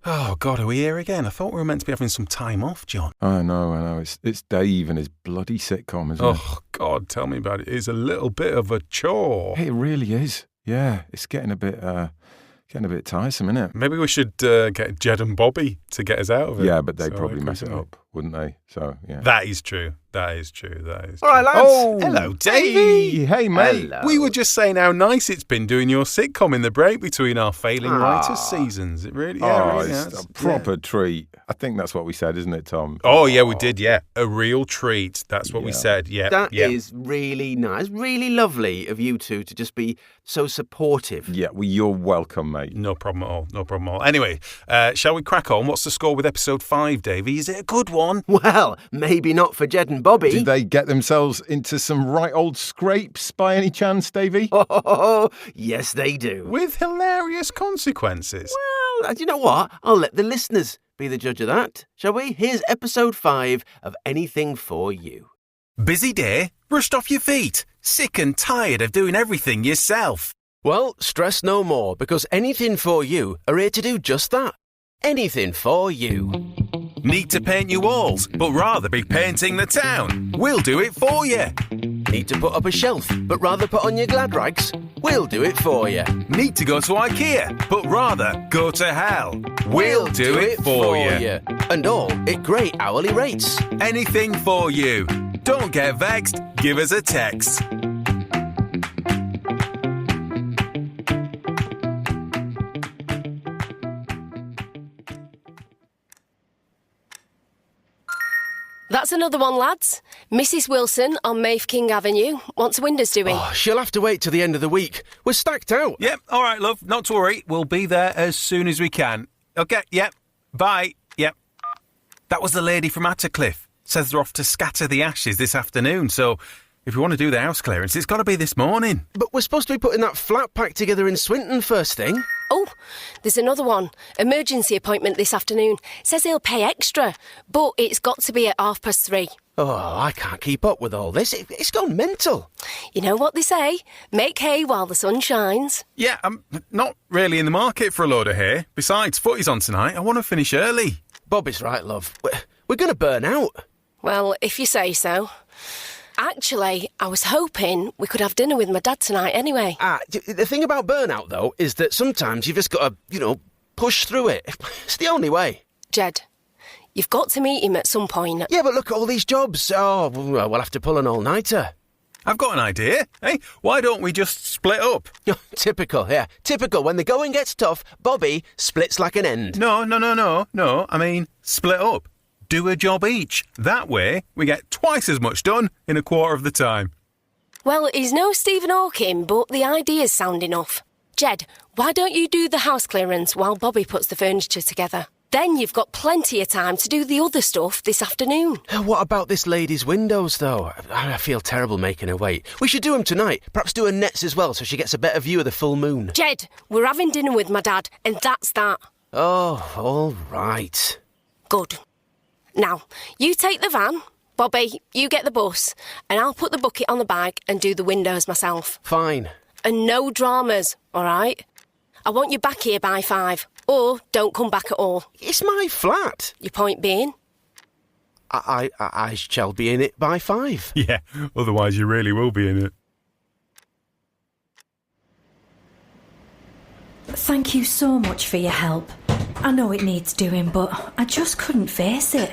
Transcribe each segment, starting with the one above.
Oh, God, are we here again? I thought we were meant to be having some time off, John. I know. It's Dave and his bloody sitcom, isn't it? Oh, God, tell me about it. It's a little bit of a chore. It really is. Yeah, it's getting a bit tiresome, isn't it? Maybe we should get Jed and Bobby to get us out of it. Yeah, but they'd probably mess it up, wouldn't they? So, yeah. That is true. All right, lads. Oh, hello, Davey. Hey, mate. Hello. We were just saying how nice it's been doing your sitcom in the break between our failing writers seasons. It really, really it's has. a proper treat. I think that's what we said, isn't it, Tom? Oh, yeah, we did, yeah. A real treat. That's what we said, yeah. That is really nice. Really lovely of you two to just be so supportive. Yeah, well, you're welcome, mate. No problem at all. Anyway, shall we crack on? What's the score with episode 5, Davey? Is it a good one? Well, maybe not for Jed and Bobby. Did they get themselves into some right old scrapes by any chance, Davey? Oh, yes, they do. With hilarious consequences. Well, you know what? I'll let the listeners be the judge of that, shall we? Here's episode 5 of Anything For You. Busy day? Rushed off your feet? Sick and tired of doing everything yourself? Well, stress no more, because Anything For You are here to do just that. Anything for you. Need to paint your walls, but rather be painting the town? We'll do it for you. Need to put up a shelf, but rather put on your glad rags? We'll do it for you. Need to go to IKEA, but rather go to hell? We'll do it for you. And all at great hourly rates. Anything for you. Don't get vexed, give us a text. That's another one, lads. Mrs. Wilson on Maeve King Avenue wants windows doing. Oh, she'll have to wait till the end of the week. We're stacked out. Yep, all right, love, not to worry. We'll be there as soon as we can. Okay, yep, bye, yep. That was the lady from Attercliffe. Says they're off to scatter the ashes this afternoon, so if you want to do the house clearance, it's got to be this morning. But we're supposed to be putting that flat pack together in Swinton first thing. Oh, there's another one. Emergency appointment this afternoon. Says he'll pay extra, but it's got to be at 3:30. Oh, I can't keep up with all this. It's gone mental. You know what they say? Make hay while the sun shines. Yeah, I'm not really in the market for a load of hay. Besides, footy's on tonight. I want to finish early. Bobby's right, love. We're going to burn out. Well, if you say so. Actually, I was hoping we could have dinner with my dad tonight anyway. The thing about burnout, though, is that sometimes you've just got to, push through it. It's the only way. Jed, you've got to meet him at some point. Yeah, but look at all these jobs. Oh, well, we'll have to pull an all-nighter. I've got an idea. Hey, why don't we just split up? Typical, yeah. Typical. When the going gets tough, Bobby splits like an end. No. I mean, split up. Do a job each. That way, we get twice as much done in a quarter of the time. Well, he's no Stephen Hawking, but the ideas sound enough. Jed, why don't you do the house clearance while Bobby puts the furniture together? Then you've got plenty of time to do the other stuff this afternoon. What about this lady's windows, though? I feel terrible making her wait. We should do them tonight. Perhaps do her nets as well so she gets a better view of the full moon. Jed, we're having dinner with my dad, and that's that. Oh, all right. Good. Now, you take the van, Bobby, you get the bus, and I'll put the bucket on the bag and do the windows myself. Fine. And no dramas, all right? I want you back here by 5, or don't come back at all. It's my flat. Your point being? I shall be in it by 5. Yeah, otherwise you really will be in it. Thank you so much for your help. I know it needs doing, but I just couldn't face it.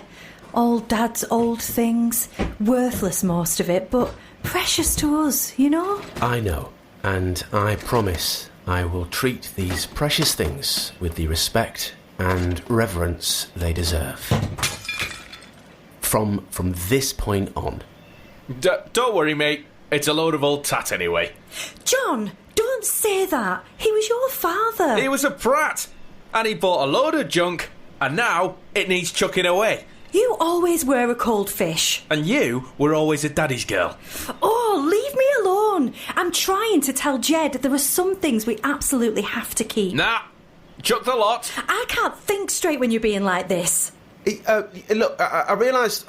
All Dad's old things, worthless most of it, but precious to us, you know? I know, and I promise I will treat these precious things with the respect and reverence they deserve. From this point on. Don't worry, mate. It's a load of old tat anyway. John, don't say that. He was your father. He was a prat, and he bought a load of junk, and now it needs chucking away. You always were a cold fish. And you were always a daddy's girl. Oh, leave me alone. I'm trying to tell Jed there are some things we absolutely have to keep. Nah, chuck the lot. I can't think straight when you're being like this. Look, I realise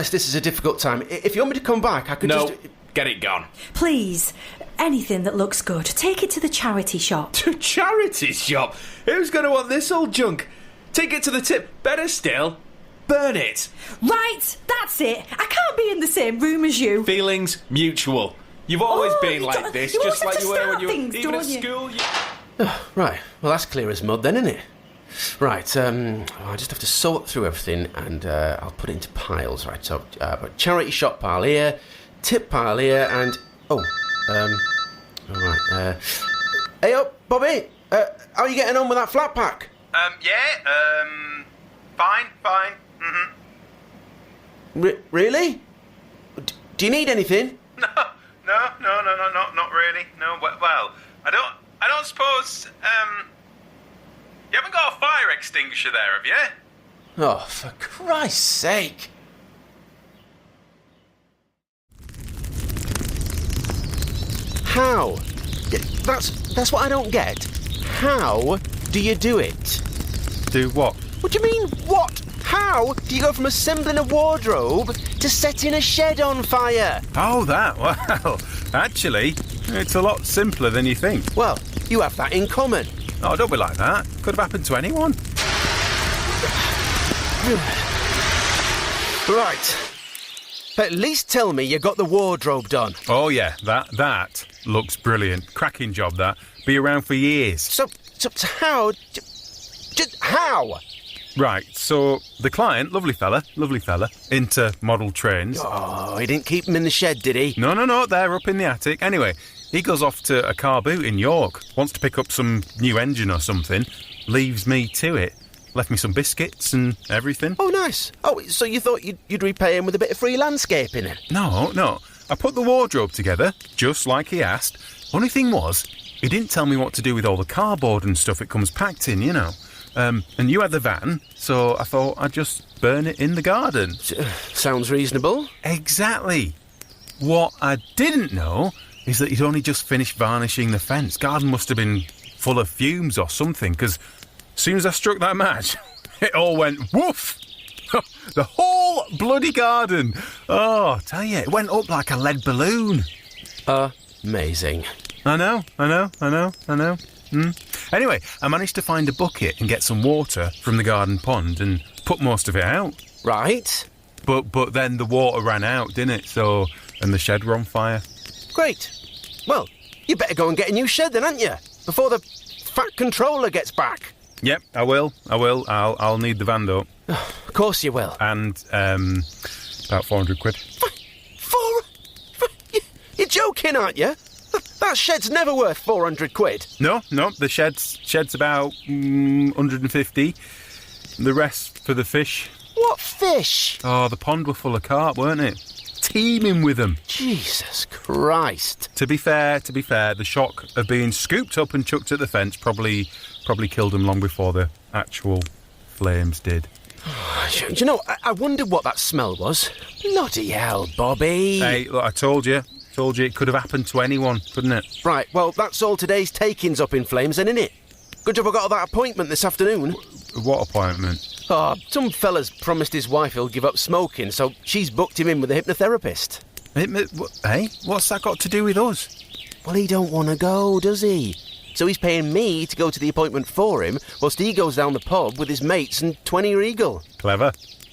this is a difficult time. If you want me to come back, I could No, get it gone. Please, anything that looks good, take it to the charity shop. To charity shop? Who's going to want this old junk? Take it to the tip. Better still, burn it. Right, that's it. I can't be in the same room as you. Feelings mutual. You've always been you like don't- this, you just always like you have to were when start you were things, even at don't you? school. Right, well, that's clear as mud then, isn't it? Right, I just have to sort through everything and I'll put it into piles, right? So, charity shop pile here, tip pile here, and... all right, hey up, Bobby! How are you getting on with that flat pack? Fine. Really? Do you need anything? No, not really. No, well, I don't suppose, you haven't got a fire extinguisher there, have you? Oh, for Christ's sake! How? That's what I don't get. How do you do it? Do what? What do you mean, what? How do you go from assembling a wardrobe to setting a shed on fire? Oh, that, well, actually, it's a lot simpler than you think. Well, you have that in common. Oh, don't be like that. Could have happened to anyone. Right. At least tell me you got the wardrobe done. Oh, yeah, that looks brilliant. Cracking job, that. Be around for years. So how? Just how? Right, so the client, lovely fella, into model trains. Oh, he didn't keep them in the shed, did he? No, they're up in the attic. Anyway, he goes off to a car boot in York, wants to pick up some new engine or something, leaves me to it. Left me some biscuits and everything. Oh, nice. Oh, so you thought you'd repay him with a bit of free landscaping then? No. I put the wardrobe together, just like he asked. Only thing was, he didn't tell me what to do with all the cardboard and stuff it comes packed in, you know. And you had the van, so I thought I'd just burn it in the garden. Sounds reasonable. Exactly. What I didn't know is that he'd only just finished varnishing the fence. Garden must have been full of fumes or something, because as soon as I struck that match, it all went woof. The whole bloody garden. Oh, I tell you, it went up like a lead balloon. Amazing. I know. Anyway, I managed to find a bucket and get some water from the garden pond and put most of it out. Right. But then the water ran out, didn't it? So, and the shed were on fire. Great. Well, you better go and get a new shed then, hadn't you? Before the fat controller gets back. Yep, I will. I'll need the van though. Of course you will. And, about 400 quid. You're joking, aren't you? That shed's never worth 400 quid. No, the shed's about 150. The rest for the fish. What fish? Oh, the pond were full of carp, weren't it? Teeming with them. Jesus Christ. To be fair, the shock of being scooped up and chucked at the fence probably killed them long before the actual flames did. Do you know, I wondered what that smell was. Bloody hell, Bobby. Hey, look, I told you it could have happened to anyone, couldn't it? Right, well, that's all today's takings up in flames then, innit? Good job I got that appointment this afternoon. What appointment? Oh, some fella's promised his wife he'll give up smoking, so she's booked him in with a hypnotherapist. Hey, what's that got to do with us? Well, he don't want to go, does he? So he's paying me to go to the appointment for him, whilst he goes down the pub with his mates and 20 Regal. Clever.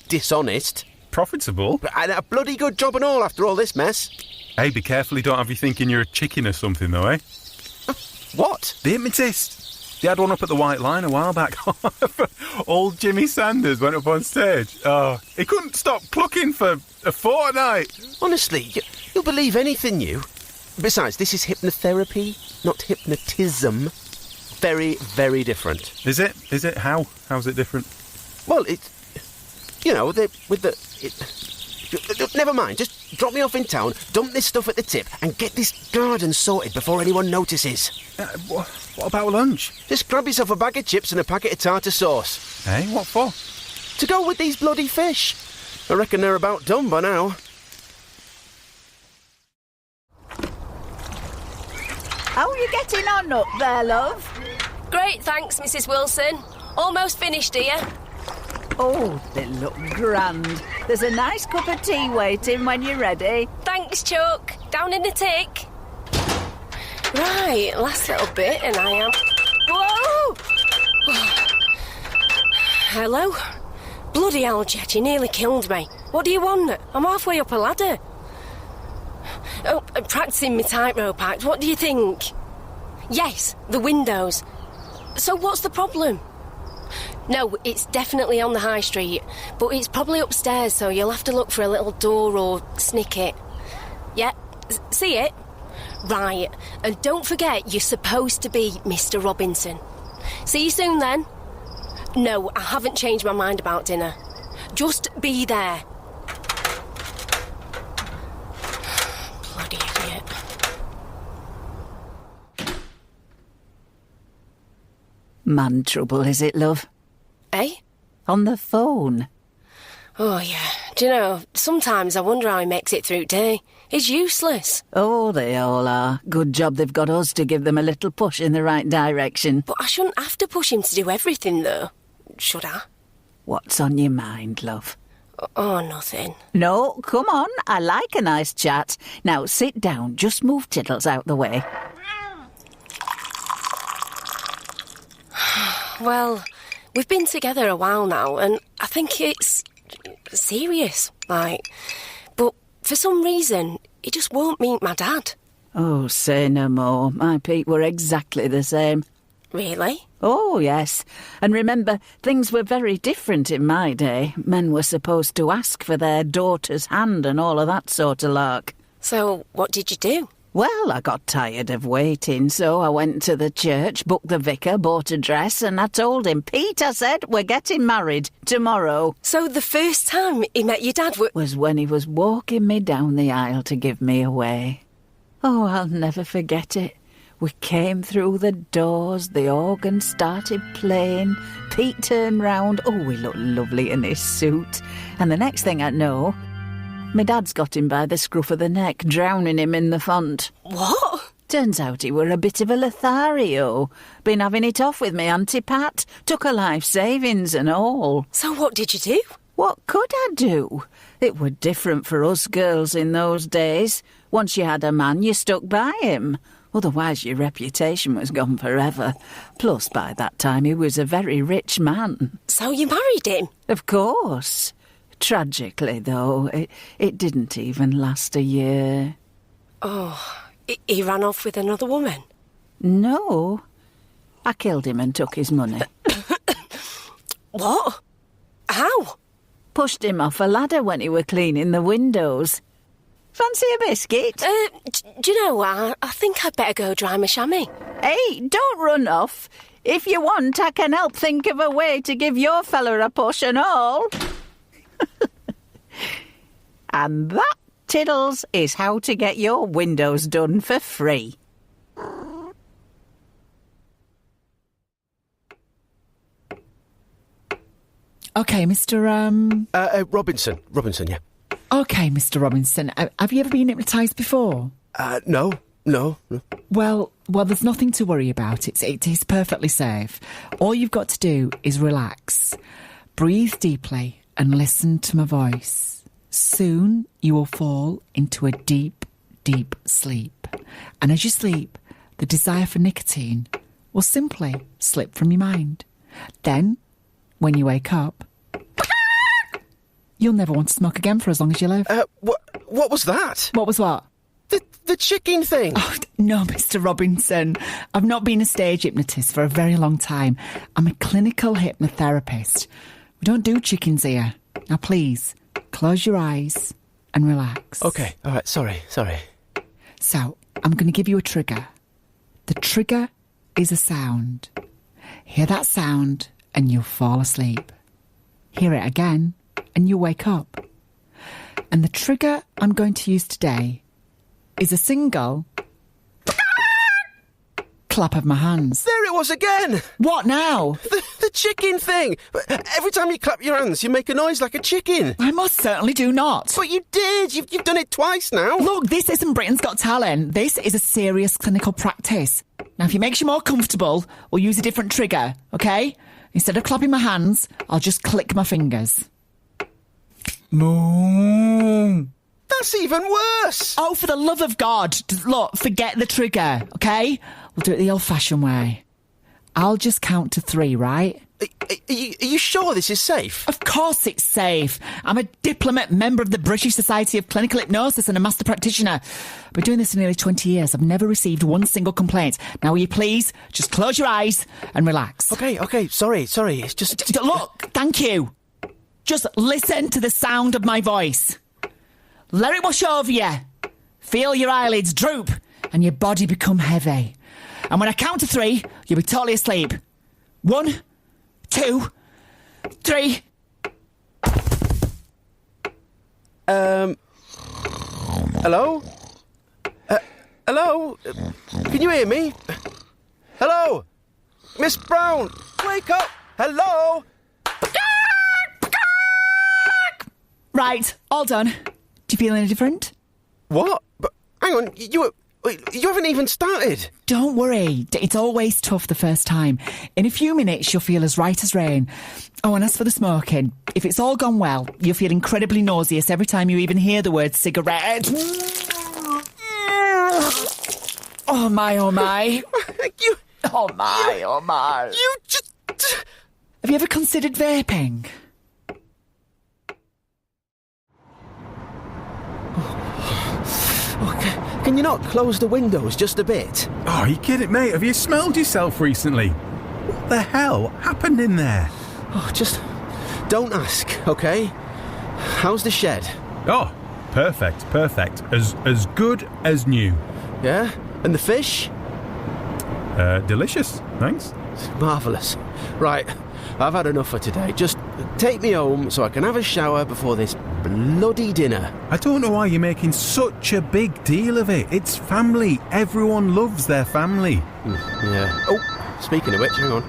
Dishonest. Profitable. And a bloody good job and all after all this mess. Hey, be careful he don't have you thinking you're a chicken or something, though, eh? What? The hypnotist. They had one up at the White Line a while back. Old Jimmy Sanders went up on stage. Oh, he couldn't stop clucking for a fortnight. Honestly, you'll believe anything, you. Besides, this is hypnotherapy, not hypnotism. Very, very different. Is it? How's it different? Well, never mind, just drop me off in town, dump this stuff at the tip, and get this garden sorted before anyone notices. What about lunch? Just grab yourself a bag of chips and a packet of tartar sauce. Hey, what for? To go with these bloody fish. I reckon they're about done by now. How are you getting on up there, love? Great, thanks, Mrs. Wilson. Almost finished, dear. Oh, they look grand. There's a nice cup of tea waiting when you're ready. Thanks, Chuck. Down in the tick. Right, last little bit, and I am... Whoa! Hello? Bloody hell, Jed, you nearly killed me. What do you want? I'm halfway up a ladder. Oh, I'm practising my tightrope act. What do you think? Yes, the windows. So what's the problem? No, it's definitely on the high street, but it's probably upstairs, so you'll have to look for a little door or snick it. Yeah, see it? Right, and don't forget you're supposed to be Mr. Robinson. See you soon then. No, I haven't changed my mind about dinner. Just be there. Bloody idiot. Man trouble, is it, love? Eh? On the phone. Oh, yeah. Do you know, sometimes I wonder how he makes it through day. He's useless. Oh, they all are. Good job they've got us to give them a little push in the right direction. But I shouldn't have to push him to do everything, though. Should I? What's on your mind, love? Oh, nothing. No, come on. I like a nice chat. Now, sit down. Just move Tiddles out the way. Well, we've been together a while now, and I think it's serious, like. But for some reason, he just won't meet my dad. Oh, say no more. My Pete were exactly the same. Really? Oh, yes. And remember, things were very different in my day. Men were supposed to ask for their daughter's hand and all of that sort of lark. So, what did you do? Well, I got tired of waiting, so I went to the church, booked the vicar, bought a dress, and I told him, Pete, I said, we're getting married tomorrow. So the first time he met your dad was when he was walking me down the aisle to give me away. Oh, I'll never forget it. We came through the doors, the organ started playing, Pete turned round, oh, he looked lovely in his suit, and the next thing I know, my dad's got him by the scruff of the neck, drowning him in the font. What? Turns out he were a bit of a Lothario. Been having it off with me Auntie Pat. Took her life savings and all. So what did you do? What could I do? It were different for us girls in those days. Once you had a man, you stuck by him. Otherwise your reputation was gone forever. Plus, by that time, he was a very rich man. So you married him? Of course. Tragically, though, it didn't even last a year. Oh, he ran off with another woman? No. I killed him and took his money. What? How? Pushed him off a ladder when he were cleaning the windows. Fancy a biscuit? Do you know, I think I'd better go dry my chamois. Hey, don't run off. If you want, I can help think of a way to give your fella a push and all. And that, Tiddles, is how to get your windows done for free. OK, Mr. Robinson, yeah. OK, Mr. Robinson. Have you ever been hypnotised before? No. Well, there's nothing to worry about. It is perfectly safe. All you've got to do is relax. Breathe deeply and listen to my voice. Soon you will fall into a deep, deep sleep. And as you sleep, the desire for nicotine will simply slip from your mind. Then, when you wake up, you'll never want to smoke again for as long as you live. What was that? What was what? The chicken thing. Oh, no, Mr. Robinson. I've not been a stage hypnotist for a very long time. I'm a clinical hypnotherapist. We don't do chickens here. Now, please, close your eyes and relax. OK, all right, sorry. So, I'm going to give you a trigger. The trigger is a sound. Hear that sound and you'll fall asleep. Hear it again and you'll wake up. And the trigger I'm going to use today is a single clap of my hands. There it was again! What now? The chicken thing! Every time you clap your hands, you make a noise like a chicken. I most certainly do not. But you did! You've done it twice now. Look, this isn't Britain's Got Talent. This is a serious clinical practice. Now, if it makes you more comfortable, we'll use a different trigger, OK? Instead of clapping my hands, I'll just click my fingers. Moo. That's even worse! Oh, for the love of God. Look, forget the trigger, OK? We'll do it the old-fashioned way. I'll just count to 3, right? Are you sure this is safe? Of course it's safe. I'm a diplomat, member of the British Society of Clinical Hypnosis and a master practitioner. I've been doing this for nearly 20 years. I've never received one single complaint. Now, will you please just close your eyes and relax? Okay, sorry. It's just... Look, thank you. Just listen to the sound of my voice. Let it wash over you. Feel your eyelids droop and your body become heavy. And when I count to 3, you'll be totally asleep. 1, 2, 3. Hello? Hello? Can you hear me? Hello? Miss Brown, wake up! Hello? Right, all done. Do you feel any different? What? But hang on, you haven't even started. Don't worry, it's always tough the first time. In a few minutes, you'll feel as right as rain. Oh, and as for the smoking, if it's all gone well, you'll feel incredibly nauseous every time you even hear the word cigarette. Oh my, oh my. Oh my. You just... Have you ever considered vaping? Can you not close the windows just a bit? Oh, are you kidding, mate? Have you smelled yourself recently? What the hell happened in there? Oh, just don't ask, okay? How's the shed? Oh, perfect. As good as new. Yeah? And the fish? Delicious, thanks. Marvellous. Right, I've had enough for today. Just take me home so I can have a shower before this bloody dinner. I don't know why you're making such a big deal of it. It's family. Everyone loves their family. Yeah. Oh, speaking of which, hang on.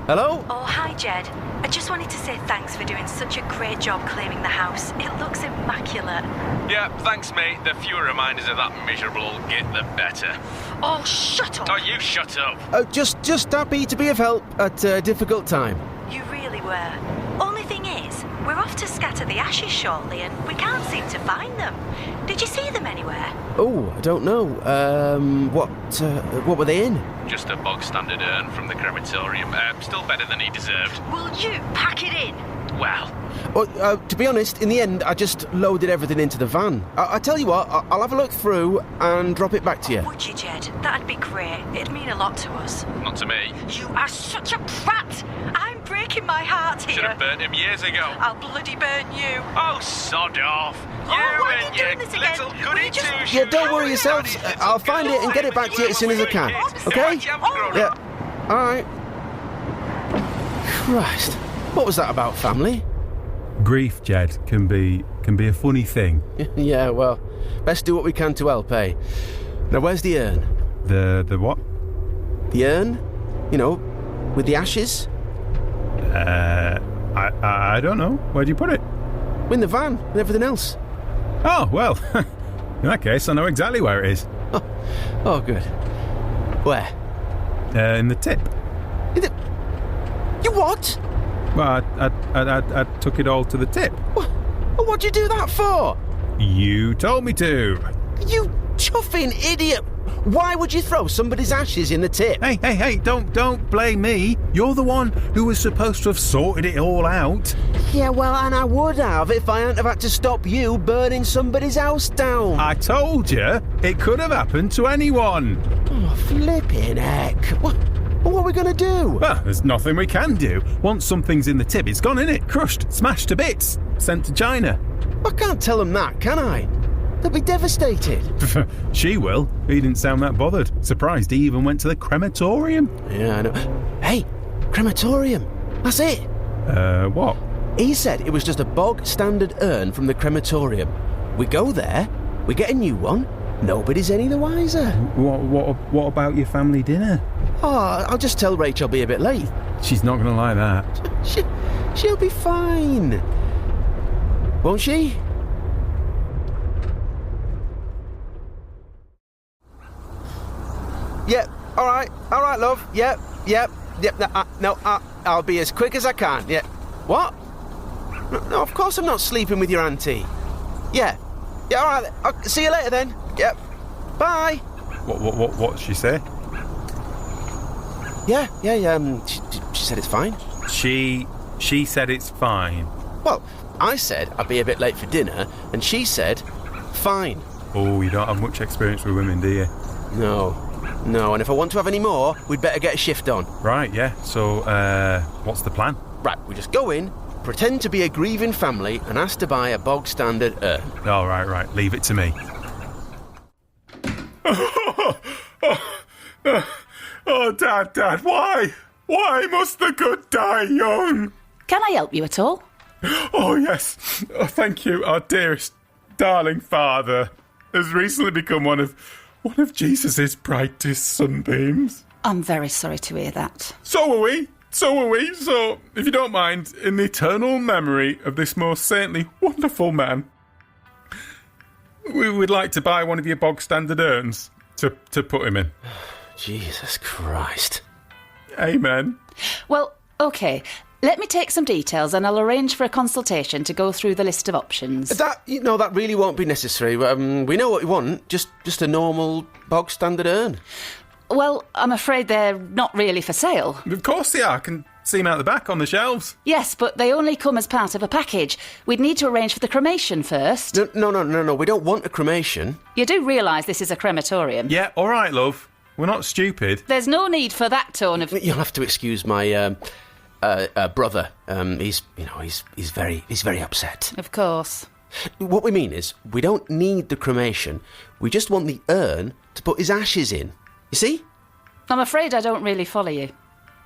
Hello? Oh, hi, Jed. I just wanted to say thanks for doing such a great job cleaning the house. It looks immaculate. Yeah, thanks, mate. The fewer reminders of that miserable old git, the better. Oh, shut up. Oh, you shut up. Just happy to be of help at a difficult time. You really were. Only thing is, we're off to scatter the ashes shortly and we can't seem to find them. Did you see them anywhere? Oh, I don't know. What were they in? Just a bog standard urn from the crematorium. Still better than he deserved. Will you pack it in? Well, To be honest, in the end, I just loaded everything into the van. I tell you what, I'll have a look through and drop it back to you. Would you, Jed? That'd be great. It'd mean a lot to us. not to me. You are such a prat! I'm breaking my heart here. Should have burnt him years ago. I'll bloody burn you. Oh, sod off. Oh, why are and you doing your this again? little Will goody you just- two-shoes. Yeah, don't worry yourselves. I'll find it and get it back to you as soon as I can. Okay? Yeah. All right. Christ. What was that about, family? Grief, Jed, can be a funny thing. Yeah, well, best do what we can to help, eh? Now, where's the urn? The what? The urn? You know, with the ashes? I don't know. Where'd you put it? In the van and everything else. Oh, well, in that case, I know exactly where it is. Oh, good. Where? In the tip. You what? Well, I took it all to the tip. What'd you do that for? You told me to. You chuffing idiot! Why would you throw somebody's ashes in the tip? Hey, don't blame me. You're the one who was supposed to have sorted it all out. Yeah, well, and I would have if I hadn't have had to stop you burning somebody's house down. I told you, it could have happened to anyone. Oh, flipping heck. What are we going to do? Well, there's nothing we can do. Once something's in the tip, it's gone, innit? Crushed, smashed to bits, sent to China. I can't tell them that, can I? They'll be devastated. She will. He didn't sound that bothered. Surprised he even went to the crematorium. Yeah, I know. Hey, crematorium. That's it. What? He said it was just a bog standard urn from the crematorium. We go there, we get a new one, nobody's any the wiser. What about your family dinner? Oh, I'll just tell Rachel I'll be a bit late. She's not going to like that. She'll be fine. Won't she? Yep, all right, love. Yep. No, I'll be as quick as I can. Yeah. What? No, of course I'm not sleeping with your auntie. Yeah, all right. I'll see you later then. Yep. Bye. What did she say? Yeah. She said it's fine. She said it's fine. Well, I said I'd be a bit late for dinner, and she said, fine. Oh, you don't have much experience with women, do you? No, and if I want to have any more, we'd better get a shift on. Right, yeah. So, what's the plan? Right, we just go in, pretend to be a grieving family, and ask to buy a bog-standard urn. Oh, right. Leave it to me. Oh, Dad, why? Why must the good die young? Can I help you at all? Oh, yes. Oh, thank you. Our dearest, darling father has recently become one of Jesus' brightest sunbeams. I'm very sorry to hear that. So are we. So, if you don't mind, in the eternal memory of this most saintly, wonderful man, we would like to buy one of your bog-standard urns to put him in. Jesus Christ. Amen. Well, OK. Let me take some details and I'll arrange for a consultation to go through the list of options. That really won't be necessary. We know what we want. Just a normal bog-standard urn. Well, I'm afraid they're not really for sale. Of course they are. I can see them out the back on the shelves. Yes, but they only come as part of a package. We'd need to arrange for the cremation first. No. We don't want a cremation. You do realise this is a crematorium? Yeah, all right, love. We're not stupid. There's no need for that tone of... You'll have to excuse my brother. He's very upset. Of course. What we mean is, we don't need the cremation. We just want the urn to put his ashes in. You see? I'm afraid I don't really follow you.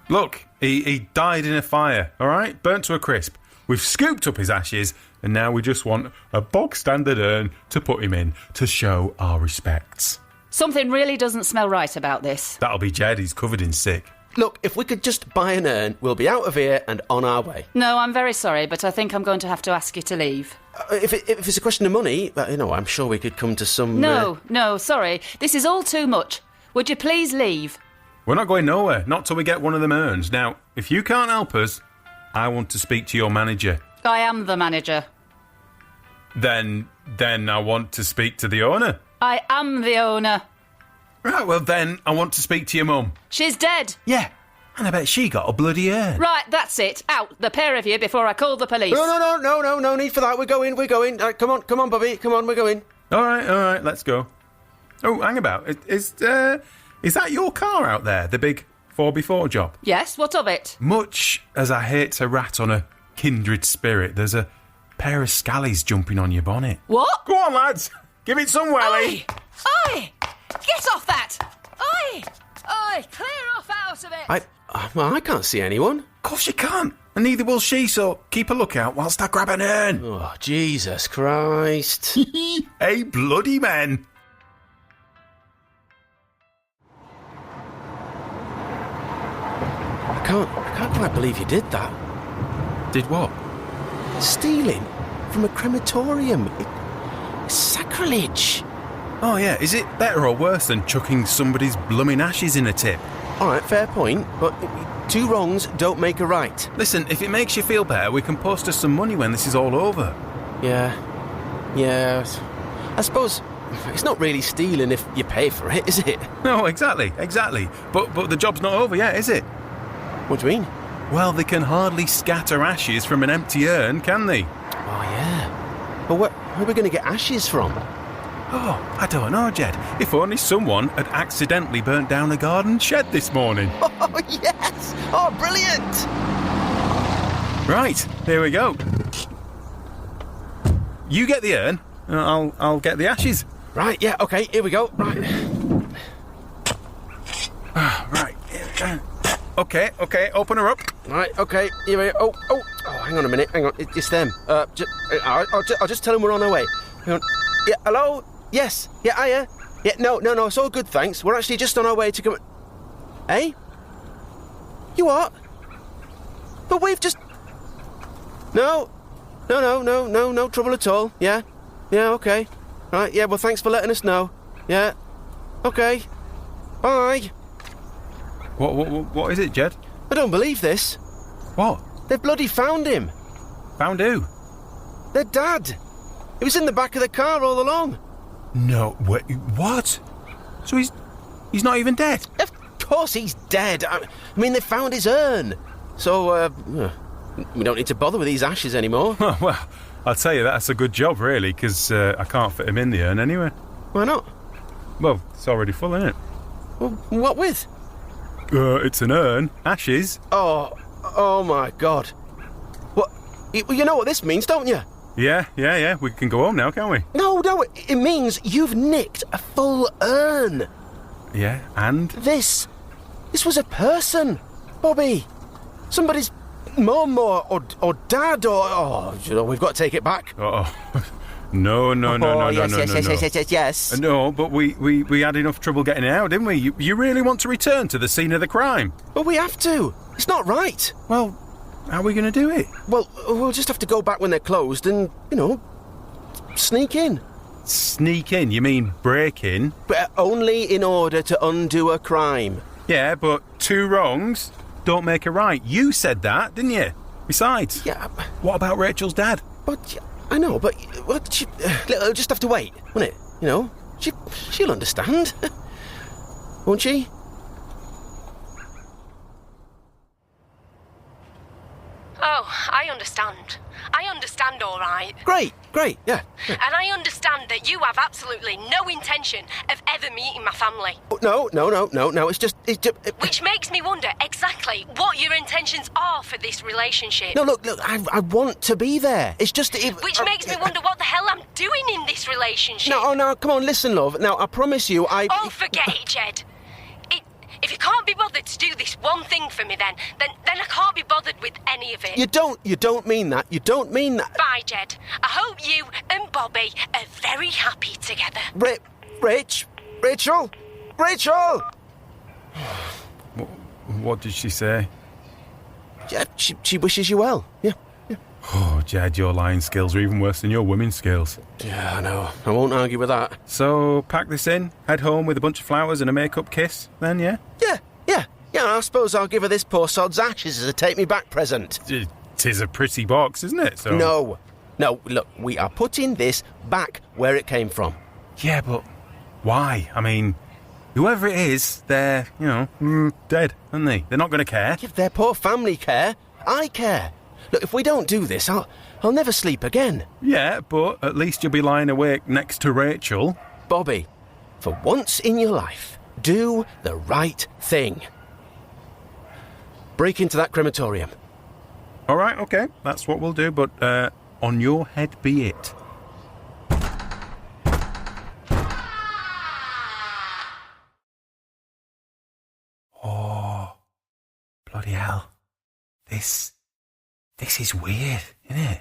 Look, he died in a fire, all right? Burnt to a crisp. We've scooped up his ashes, and now we just want a bog-standard urn to put him in to show our respects. Something really doesn't smell right about this. That'll be Jed. He's covered in sick. Look, if we could just buy an urn, we'll be out of here and on our way. No, I'm very sorry, but I think I'm going to have to ask you to leave. If it's a question of money, I'm sure we could come to some... No, sorry. This is all too much. Would you please leave? We're not going nowhere, not till we get one of them urns. Now, if you can't help us, I want to speak to your manager. I am the manager. Then I want to speak to the owner. I am the owner. Right, well then, I want to speak to your mum. She's dead. Yeah, and I bet she got a bloody urn. Right, that's it. Out, the pair of you, before I call the police. No need for that. We're going. Come on, Bobby. Come on, we're going. All right, let's go. Oh, hang about. Is that your car out there, the big 4x4 job? Yes, what of it? Much as I hate to rat on a kindred spirit, there's a pair of scallies jumping on your bonnet. What? Go on, lads. Give it some welly. Oi! Get off that! Oi! Clear off out of it! I can't see anyone. Of course you can't. And neither will she, so keep a lookout whilst I grab an urn. Oh, Jesus Christ. Hey, bloody men. I can't quite believe you did that. Did what? Stealing from a crematorium. It's sacrilege. Oh, yeah. Is it better or worse than chucking somebody's blooming ashes in a tip? All right, fair point, but two wrongs don't make a right. Listen, if it makes you feel better, we can post us some money when this is all over. Yeah. I suppose it's not really stealing if you pay for it, is it? No, exactly. But the job's not over yet, is it? What do you mean? Well, they can hardly scatter ashes from an empty urn, can they? Oh, yeah. But where are we going to get ashes from? Oh, I don't know, Jed. If only someone had accidentally burnt down a garden shed this morning. Oh, yes! Oh, brilliant! Right, here we go. You get the urn, and I'll get the ashes. Right, yeah, OK, here we go. Right. Right. OK, open her up. Right, OK, here we go. Oh, hang on a minute, hang on, it's them. I'll just tell them we're on our way. Hang on. Yeah, hello? Yes, yeah, hiya. Yeah, no, it's all good, thanks. We're actually just on our way to come... Eh? You what? But we've just... No trouble at all, yeah? Yeah, OK. Right, yeah, well, thanks for letting us know. Yeah. OK. Bye. What is it, Jed? I don't believe this. What? They've bloody found him. Found who? Their dad. He was in the back of the car all along. No, wait, what? So he's not even dead? Of course he's dead. I mean, they found his urn. So, we don't need to bother with these ashes anymore. Well, I'll tell you, that's a good job, really, because I can't fit him in the urn anyway. Why not? Well, it's already full, isn't it? Well, what with? It's an urn. Ashes. Oh my God. What? You know what this means, don't you? Yeah. We can go home now, can't we? No, it means you've nicked a full urn. Yeah, and? This was a person, Bobby. Somebody's mum or dad or we've got to take it back. No. Yes. No, but we had enough trouble getting it out, didn't we? You really want to return to the scene of the crime? Well, we have to. It's not right. Well, how are we going to do it? Well, we'll just have to go back when they're closed and, sneak in. Sneak in? You mean break in? But only in order to undo a crime. Yeah, but two wrongs don't make a right. You said that, didn't you? Besides, yeah. What about Rachel's dad? But I know, but she'll just have to wait, won't it? She'll understand, won't she? Oh, I understand. I understand, all right. Great, yeah. And I understand that you have absolutely no intention of ever meeting my family. No, it's just... Which makes me wonder exactly what your intentions are for this relationship. No, look, I want to be there. It's just... Which makes me wonder what the hell I'm doing in this relationship. No, come on, listen, love. Now, I promise you, Oh, forget it, Jed. If you can't be bothered to do this one thing for me, then I can't be bothered with any of it. You don't mean that. You don't mean that. Bye, Jed. I hope you and Bobby are very happy together. Rachel! What did she say? Yeah, she wishes you well. Yeah. Oh, Jed, your lying skills are even worse than your women's skills. Yeah, I know. I won't argue with that. So, pack this in, head home with a bunch of flowers and a make-up kiss, then, yeah? Yeah, I suppose I'll give her this poor sod's ashes as a take-me-back present. Tis a pretty box, isn't it? So... No, look, we are putting this back where it came from. Yeah, but why? I mean, whoever it is, they're, dead, aren't they? They're not going to care. If their poor family care, I care. Look, if we don't do this, I'll never sleep again. Yeah, but at least you'll be lying awake next to Rachel. Bobby, for once in your life, do the right thing. Break into that crematorium. All right, OK, that's what we'll do, but on your head be it. Oh, bloody hell. This is weird, isn't it?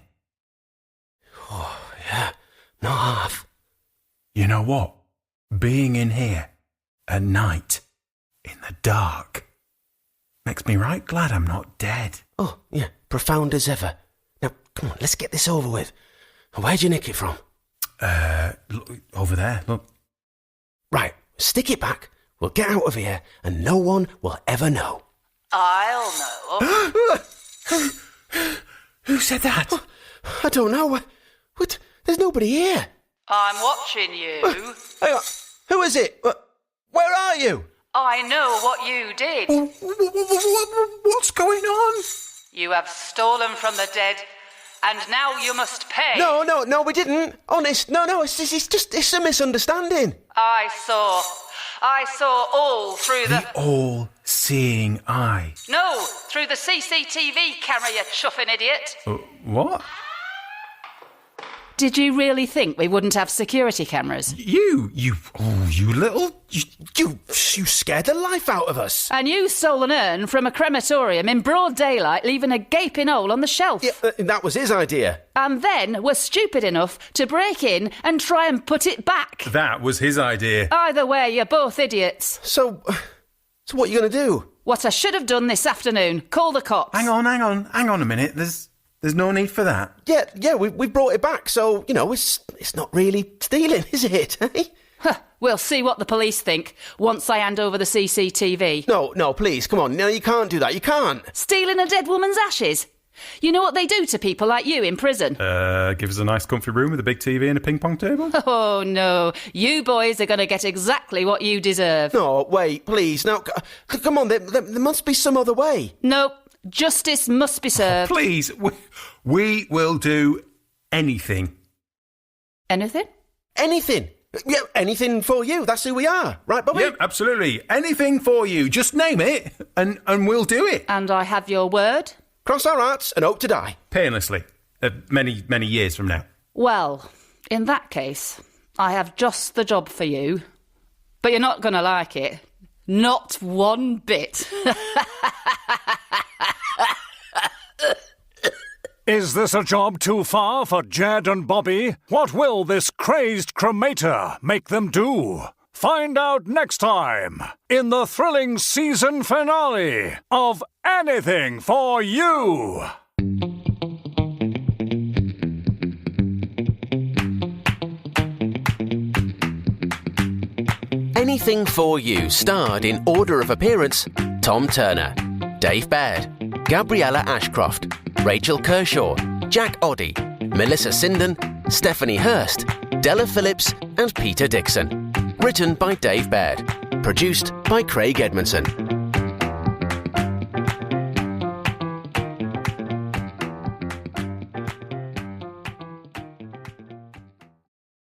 Oh, yeah, not half. You know what? Being in here at night, in the dark, makes me right glad I'm not dead. Oh, yeah, profound as ever. Now, come on, let's get this over with. Where'd you nick it from? Look, over there, look. Right, stick it back. We'll get out of here, and no one will ever know. I'll know. Who said that? Oh, I don't know. What? There's nobody here. I'm watching you. Hang on. Who is it? Where are you? I know what you did. What's going on? You have stolen from the dead, and now you must pay. No, we didn't. Honest, no, it's a misunderstanding. I saw all through the all-seeing eye. No, through the CCTV camera, you chuffing idiot. What? Did you really think we wouldn't have security cameras? You scared the life out of us. And you stole an urn from a crematorium in broad daylight, leaving a gaping hole on the shelf. Yeah, that was his idea. And then were stupid enough to break in and try and put it back. That was his idea. Either way, you're both idiots. So what are you going to do? What I should have done this afternoon. Call the cops. Hang on a minute. There's no need for that. Yeah, we brought it back, so, it's not really stealing, is it, eh? We'll see what the police think once I hand over the CCTV. No, please, come on. No, you can't do that. You can't. Stealing a dead woman's ashes? You know what they do to people like you in prison? Give us a nice comfy room with a big TV and a ping pong table? Oh, no. You boys are going to get exactly what you deserve. No, wait, please. Now, come on, there must be some other way. Nope. Justice must be served. Please, we will do anything. Anything? Anything. Yeah, anything for you. That's who we are. Right, Bobby? Yep, absolutely. Anything for you. Just name it and we'll do it. And I have your word? Cross our hearts and hope to die. Painlessly. Many, many years from now. Well, in that case, I have just the job for you. But you're not going to like it. Not one bit. Is this a job too far for Jed and Bobby? What will this crazed cremator make them do? Find out next time in the thrilling season finale of Anything for You. Anything for You starred in order of appearance Tom Turner, Dave Baird, Gabriella Ashcroft, Rachel Kershaw, Jack Oddie, Melissa Sinden, Stephanie Hurst, Della Phillips and Peter Dixon. Written by Dave Baird. Produced by Craig Edmondson.